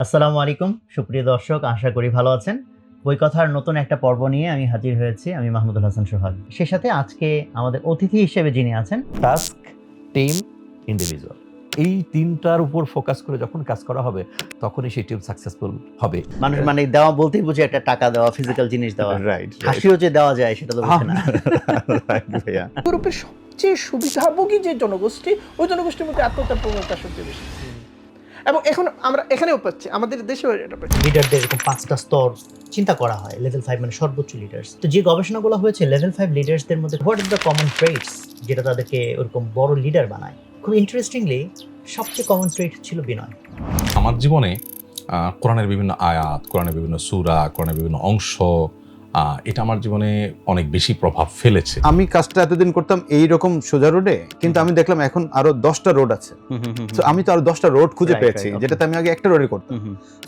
আসসালামু আলাইকুম সুপ্রিয় দর্শক, আশা করি ভালো আছেন। বইকথার নতুন একটা পর্ব নিয়ে আমি হাজির হয়েছি। আমি মাহমুদুল হাসান সোহাগ। সেই সাথে আজকে আমাদের অতিথি হিসেবে যিনি আছেন, টাস্ক, টিম, ইন্ডিভিজুয়াল, এই তিনটার উপর ফোকাস করে যখন কাজ করা হবে তখনই সেই টিম সাকসেসফুল হবে। মানুষ মানে দেওয়া বলতেই বুঝে একটা টাকা দেওয়া, ফিজিক্যাল জিনিস দেওয়া। রাইট হাসিও যে দেওয়া যায় সেটা তো বুঝে না। ভাইয়া ইউরোপের সবচেয়ে সুবিধাভোগী যে জনগোষ্ঠী, ওই জনগোষ্ঠীর মধ্যে আত্মহত্যার প্রবণতা সবচেয়ে বেশি। এবং এখন আমরা এখানেও পাচ্ছি, আমাদের দেশেও এটা পাচ্ছি। লিডারদের এরকম 5টা স্তর চিন্তা করা হয়। লেভেল 5 মানে সর্বোচ্চ লিডার্স। তো যে গবেষণাগুলো হয়েছে লেভেল 5 লিডার্সদের মধ্যে what is the common traits যেটা তাদেরকে ওরকম বড় লিডার বানায়। খুব ইন্টারেস্টিংলি সবচেয়ে কমন ট্রেট ছিল বিনয়। আমার জীবনে কোরআনের বিভিন্ন আয়াত, কোরআনের বিভিন্ন সূরা, কোরআনের বিভিন্ন অংশ, এটা আমার জীবনে অনেক বেশি প্রভাব ফেলেছে। আমি কাজটা এতদিন করতাম এইরকম সোজা রোডে, কিন্তু আমি দেখলাম এখন আরো 10টা রোড আছে। তো আমি তো আরো 10টা রোড খুঁজে Right, পেয়েছি, right, যেটাতে আমি আগে একটা রোডে করতাম।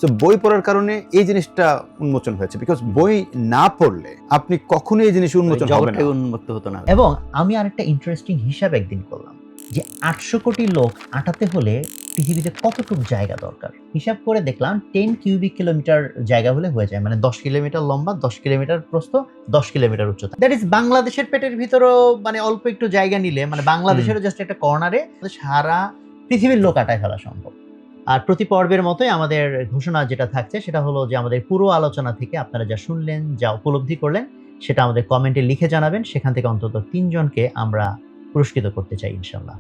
তো বই পড়ার কারণে এই জিনিসটা উন্মোচন হয়েছে, বিকজ বই না পড়লে আপনি কখনোই এই জিনিস উন্মোচন হবে না। জগৎটাই উন্মুক্ত হতো না। এবং আমি আরেকটা ইন্টারেস্টিং হিসাব একদিন করলাম যে 800 কোটি লোক আটাতে হলে পৃথিবীতে কতটুকু জায়গা দরকার। হিসাব করে দেখলাম 10 কিউবিক কিলোমিটার জায়গা হলে হয়ে যায়, মানে 10 কিলোমিটার লম্বা, 10 কিলোমিটার প্রস্থ, 10 কিলোমিটার উচ্চতা। দ্যাট ইজ বাংলাদেশের পেটের ভিতরেও মানে অল্প একটু জায়গা নিলে, মানে বাংলাদেশেরও জাস্ট একটা কর্নারে সারা পৃথিবীর লোক আটায় ফেলা সম্ভব। আর প্রতি পর্বের মতোই আমাদের ঘোষণা যেটা থাকছে সেটা হলো যে আমাদের পুরো আলোচনা থেকে আপনারা যা শুনলেন, যা উপলব্ধি করলেন, সেটা আমাদের কমেন্টে লিখে জানাবেন। সেখান থেকে অন্তত 3 জনকে আমরা পুরস্কৃত করতে চাই ইনশাআল্লাহ।